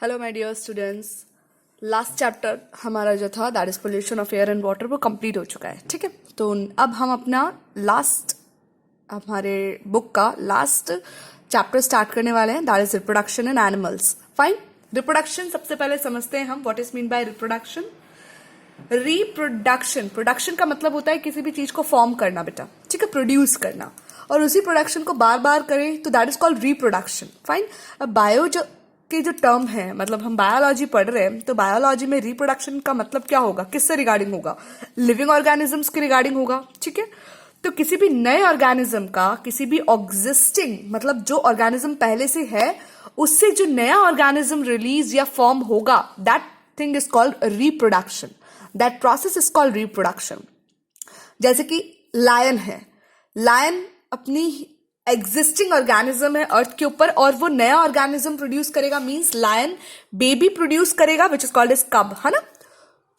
Hello my dear students. Last chapter हमारा जो था that is pollution of air and water वो complete हो चुका है। ठीक है, तो अब हम अपना हमारे बुक का लास्ट चैप्टर स्टार्ट करने वाले हैं, that is reproduction in animals. Fine, reproduction सबसे पहले समझते हैं हम what is mean by reproduction. Reproduction, production का मतलब होता है किसी भी चीज को फॉर्म करना बेटा, ठीक है, प्रोड्यूस करना, और उसी प्रोडक्शन को बार बार करें तो that is called reproduction. Fine, अब बायो के जो टर्म है, मतलब हम बायोलॉजी पढ़ रहे हैं तो बायोलॉजी में रिप्रोडक्शन का मतलब क्या होगा, किससे रिगार्डिंग होगा, लिविंग ऑर्गेनिजम्स के रिगार्डिंग होगा। ठीक है, तो किसी भी नए ऑर्गेनिज्म का, किसी भी एग्जिस्टिंग मतलब जो ऑर्गेनिज्म पहले से है उससे जो नया ऑर्गेनिज्म रिलीज या फॉर्म होगा, that thing is called reproduction, that process is called reproduction. जैसे कि लायन है, लायन अपनी एग्जिस्टिंग ऑर्गेनिज्म है अर्थ के ऊपर और वो नया ऑर्गेनिज्म प्रोड्यूस करेगा, मींस लायन बेबी प्रोड्यूस करेगा which is called as cub, है ना।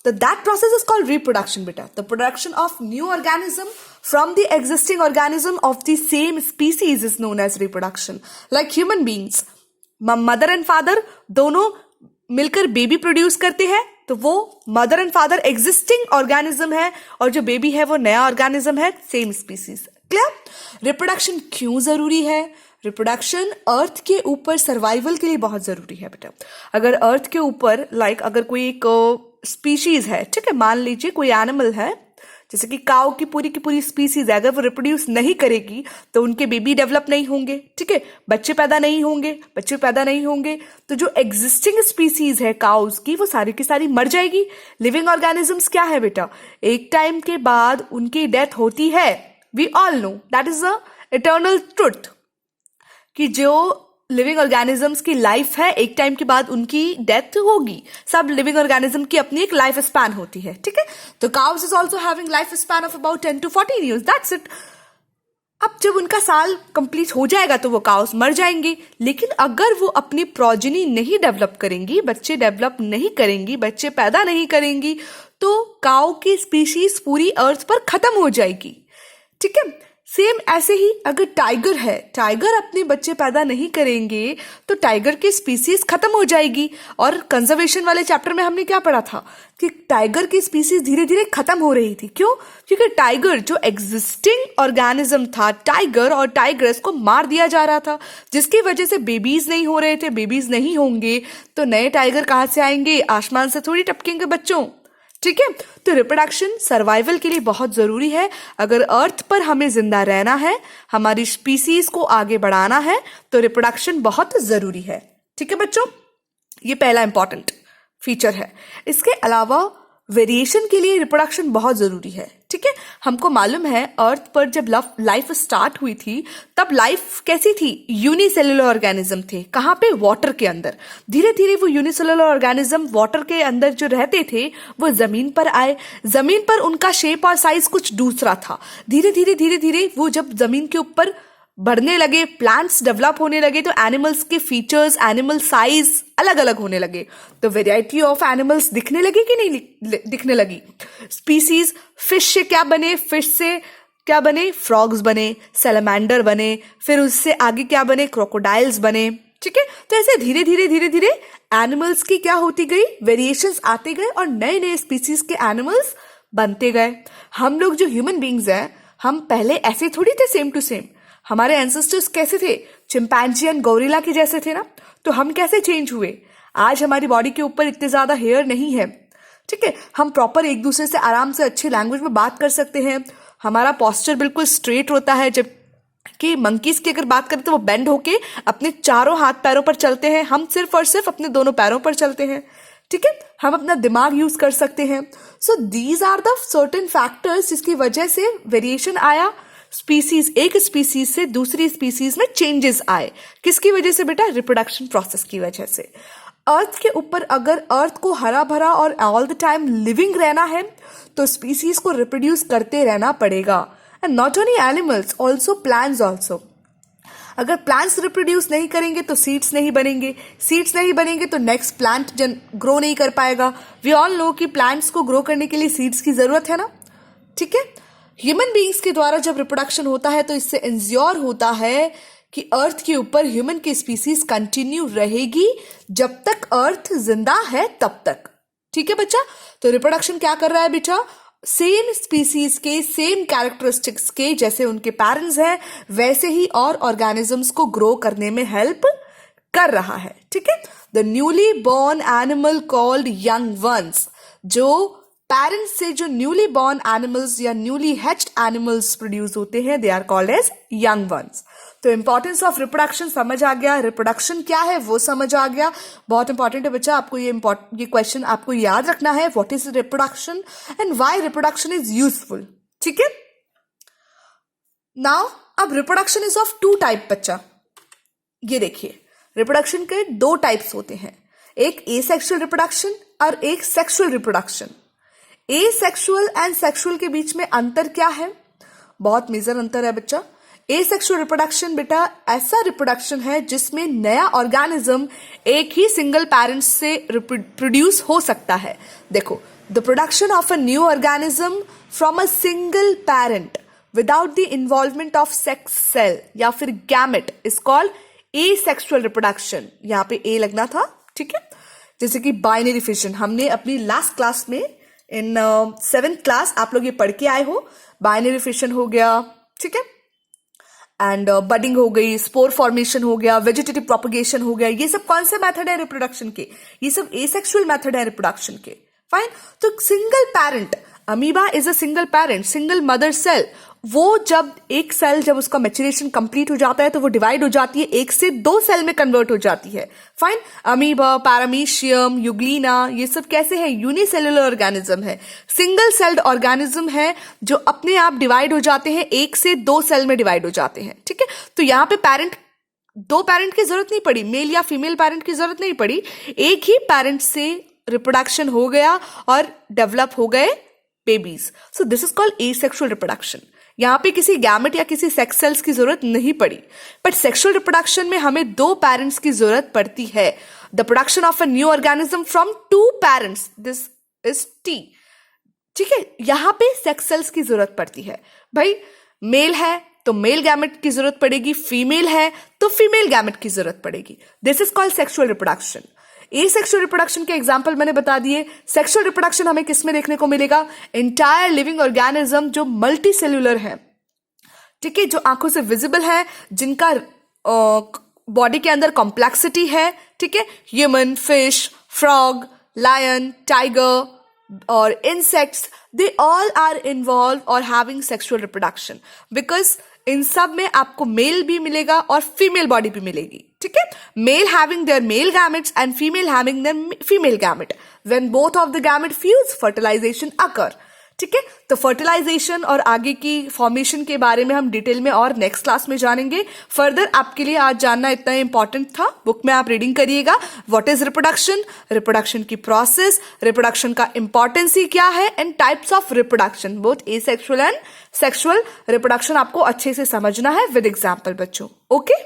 तो that process is called reproduction बेटा, the production of new organism from the existing organism of the same species is known as reproduction. Like human beings, mother and father दोनों मिलकर baby produce करते हैं, तो वो mother and father existing organism है और जो बेबी है वो नया ऑर्गेनिज्म है, सेम स्पीसीज। क्लियर? रिप्रोडक्शन क्यों जरूरी है? रिप्रोडक्शन अर्थ के ऊपर सर्वाइवल के लिए बहुत जरूरी है बेटा। अगर अर्थ के ऊपर अगर कोई एक स्पीशीज है, ठीक है, मान लीजिए कोई एनिमल है, जैसे कि काऊ की पूरी स्पीसीज है, अगर वो रिप्रोड्यूस नहीं करेगी तो उनके बेबी डेवलप नहीं होंगे, ठीक है, बच्चे पैदा नहीं होंगे, तो जो एग्जिस्टिंग स्पीसीज है काउस की वो सारी की सारी मर जाएगी। लिविंग ऑर्गेनिजम्स क्या है बेटा, एक टाइम के बाद उनकी डेथ होती है। We all know that is a eternal truth कि जो लिविंग ऑर्गेनिजम्स की लाइफ है एक टाइम के बाद उनकी डेथ होगी। सब लिविंग ऑर्गेनिज्म की अपनी एक लाइफ स्पैन होती है, ठीक है। तो cows is also having life span of about 10 to 14 years, that's it. अब जब उनका साल कंप्लीट हो जाएगा तो वो काउस मर जाएंगे, लेकिन अगर वो अपनी प्रोजेनी नहीं डेवलप करेंगी, बच्चे डेवलप नहीं करेंगी, बच्चे पैदा नहीं करेंगी, तो काउ की स्पीशीज पूरी अर्थ पर खत्म हो जाएगी। ठीक है, सेम ऐसे ही अगर टाइगर है, टाइगर अपने बच्चे पैदा नहीं करेंगे तो टाइगर की स्पीसीज खत्म हो जाएगी। और कंजर्वेशन वाले चैप्टर में हमने क्या पढ़ा था कि टाइगर की स्पीसीज धीरे धीरे खत्म हो रही थी। क्यों? क्योंकि टाइगर जो एग्जिस्टिंग ऑर्गेनिज्म था, टाइगर और टाइग्रेस को मार दिया जा रहा था, जिसकी वजह से बेबीज नहीं हो रहे थे। बेबीज नहीं होंगे तो नए टाइगर कहां से आएंगे? आसमान से थोड़ी टपकेंगे बच्चों। ठीक है, तो रिप्रोडक्शन सर्वाइवल के लिए बहुत जरूरी है। अगर अर्थ पर हमें जिंदा रहना है, हमारी स्पीसीज को आगे बढ़ाना है, तो रिप्रोडक्शन बहुत जरूरी है। ठीक है बच्चों, ये पहला इंपॉर्टेंट फीचर है। इसके अलावा वेरिएशन के लिए रिप्रोडक्शन बहुत जरूरी है। ठीक है, हमको मालूम है अर्थ पर जब लाइफ स्टार्ट हुई थी तब लाइफ कैसी थी? यूनिसेलुलर ऑर्गेनिज्म थे। कहां पे? वाटर के अंदर। धीरे धीरे वो यूनिसेलुलर ऑर्गेनिज्म वाटर के अंदर जो रहते थे वो जमीन पर आए। जमीन पर उनका शेप और साइज कुछ दूसरा था। धीरे धीरे वो जब जमीन के ऊपर बढ़ने लगे, प्लांट्स डेवलप होने लगे, तो एनिमल्स के फीचर्स, एनिमल साइज अलग अलग होने लगे। तो वेराइटी ऑफ एनिमल्स दिखने लगी कि नहीं दिखने लगी? स्पीसीज, फिश से क्या बने? फिश से क्या बने? फ्रॉग्स बने, सैलमेंडर बने, फिर उससे आगे क्या बने? क्रोकोडाइल्स बने। ठीक है, तो ऐसे धीरे धीरे एनिमल्स की क्या होती गई? वेरिएशंस आते गए और नए नए स्पीसीज के एनिमल्स बनते गए। हम लोग जो ह्यूमन बींग्स हैं, हम पहले ऐसे थोड़ी थे सेम टू सेम। हमारे एंसेस्टर्स कैसे थे? चिंपैंजी एंड गोरिल्ला के जैसे थे ना। तो हम कैसे चेंज हुए? आज हमारी बॉडी के ऊपर इतने ज्यादा हेयर नहीं है, ठीक है, हम प्रॉपर एक दूसरे से आराम से अच्छी लैंग्वेज में बात कर सकते हैं। हमारा पोस्चर बिल्कुल स्ट्रेट होता है, जब कि मंकीज की अगर बात करें तो वो बेंड होके अपने चारों हाथ पैरों पर चलते हैं, हम सिर्फ और सिर्फ अपने दोनों पैरों पर चलते हैं। ठीक है, हम अपना दिमाग यूज कर सकते हैं। So these are the certain factors जिसकी वजह से वेरिएशन आया। स्पीसीज, एक स्पीसीज से दूसरी स्पीसीज में चेंजेस आए। किसकी वजह से बेटा? रिप्रोडक्शन प्रोसेस की वजह से। अर्थ के ऊपर अगर अर्थ को हरा भरा और ऑल द टाइम लिविंग रहना है तो स्पीसीज को रिप्रोड्यूस करते रहना पड़ेगा। And not only animals, also plants also. अगर प्लांट्स रिप्रोड्यूस नहीं करेंगे तो सीड्स नहीं बनेंगे, सीड्स नहीं बनेंगे तो नेक्स्ट प्लांट ग्रो नहीं कर पाएगा। वी ऑल नो कि प्लांट्स को ग्रो करने के लिए सीड्स की जरूरत है ना। ठीक है, ह्यूमन बीइंग्स के द्वारा जब रिप्रोडक्शन होता है तो इससे इंश्योर होता है कि अर्थ के ऊपर ह्यूमन की स्पीसीज कंटिन्यू रहेगी जब तक अर्थ जिंदा है तब तक। ठीक है बच्चा, तो रिप्रोडक्शन क्या कर रहा है बेटा, सेम स्पीसीज के सेम कैरेक्टरिस्टिक्स के जैसे उनके पेरेंट्स हैं वैसे ही और ऑर्गेनिजम्स को ग्रो करने में हेल्प कर रहा है। ठीक है, the newly born animal called young ones, जो पेरेंट्स से जो न्यूली बॉर्न एनिमल्स या न्यूली हैच्ड एनिमल्स प्रोड्यूस होते हैं they are called as young ones. तो इंपॉर्टेंस ऑफ रिप्रोडक्शन समझ आ गया, रिप्रोडक्शन क्या है वो समझ आ गया। बहुत इंपॉर्टेंट है बच्चा, आपको ये क्वेश्चन आपको याद रखना है, what is reproduction and why reproduction is useful. ठीक है, नाउ अब reproduction is of two type बच्चा। ये देखिए, रिप्रोडक्शन के दो टाइप्स होते हैं, एक एसेक्सुअल रिप्रोडक्शन और एक sexual reproduction. Asexual and sexual के बीच में अंतर क्या है, बहुत मेजर अंतर है बच्चा। एसेक्सुअल रिप्रोडक्शन बेटा ऐसा रिप्रोडक्शन है जिसमें नया ऑर्गेनिज्म एक ही सिंगल पेरेंट्स से प्रोड्यूस हो सकता है। देखो, the production of a new organism from a single parent without the involvement of sex cell या फिर gamete is called asexual reproduction. यहाँ पे ए लगना था। ठीक है, जैसे कि बाइनरी फिशन, हमने अपनी लास्ट क्लास में इन 7th क्लास आप लोग ये पढ़ के आए हो, बाइनरी फिशन हो गया, ठीक है, एंड बडिंग हो गई, स्पोर फॉर्मेशन हो गया, वेजिटेटिव प्रोपगेशन हो गया, ये सब कौन से मेथड है रिप्रोडक्शन के, ये सब एसेक्सुअल मेथड है रिप्रोडक्शन के। फाइन, तो single parent amoeba is a single parent, single mother cell, वो जब एक सेल जब उसका मैच्योरेशन कंप्लीट हो जाता है तो वो डिवाइड हो जाती है, एक से दो सेल में कन्वर्ट हो जाती है। फाइन, अमीबा, पैरामीशियम, यूग्लिना, ये सब कैसे है, यूनिसेलुलर ऑर्गेनिज्म है, सिंगल सेल्ड ऑर्गेनिज्म है जो अपने आप डिवाइड हो जाते हैं, एक से दो सेल में डिवाइड हो जाते हैं। ठीक है, तो यहाँ पे दो पेरेंट की जरूरत नहीं पड़ी, मेल या फीमेल पेरेंट की जरूरत नहीं पड़ी, एक ही पेरेंट से रिप्रोडक्शन हो गया और डेवलप हो गए babies. So this is called asexual reproduction. यहाँ पे किसी गैमेट या किसी सेक्स सेल्स की जरूरत नहीं पड़ी, बट सेक्सुअल रिप्रोडक्शन में हमें दो पेरेंट्स की जरूरत पड़ती है। The production of a new organism from two parents, this is T. ठीक है, यहाँ पे सेक्स सेल्स की जरूरत पड़ती है। भाई मेल है तो मेल गैमेट की जरूरत पड़ेगी, फीमेल है तो फीमेल गैमेट की जरूरत पड़ेगी। This is called sexual reproduction. Asexual reproduction के एग्जाम्पल मैंने बता दिए। सेक्सुअल रिप्रोडक्शन हमें किसमें देखने को मिलेगा, एंटायर लिविंग ऑर्गेनिज्म जो मल्टी सेल्यूलर है, ठीक है, जो आंखों से विजिबल है, जिनका बॉडी के अंदर कॉम्प्लेक्सिटी है। ठीक है, human, fish, frog, lion, tiger और insects, they all are involve और हैविंग सेक्सुअल रिप्रोडक्शन, बिकॉज इन सब में आपको मेल भी मिलेगा और फीमेल बॉडी भी मिलेगी। ठीक है, male having their male gametes and female having their female gamete, when both of the gamete fuse fertilization occur. ठीक है, तो फर्टिलाइजेशन और आगे की फॉर्मेशन के बारे में हम डिटेल में और नेक्स्ट क्लास में जानेंगे। फर्दर आपके लिए आज जानना इतना इंपॉर्टेंट था, बुक में आप रीडिंग करिएगा, व्हाट इज रिप्रोडक्शन, रिप्रोडक्शन की प्रोसेस, रिप्रोडक्शन का इंपॉर्टेंस ही क्या है, and types of reproduction, both asexual and sexual reproduction आपको अच्छे से समझना है विद एग्जाम्पल बच्चों। ओके।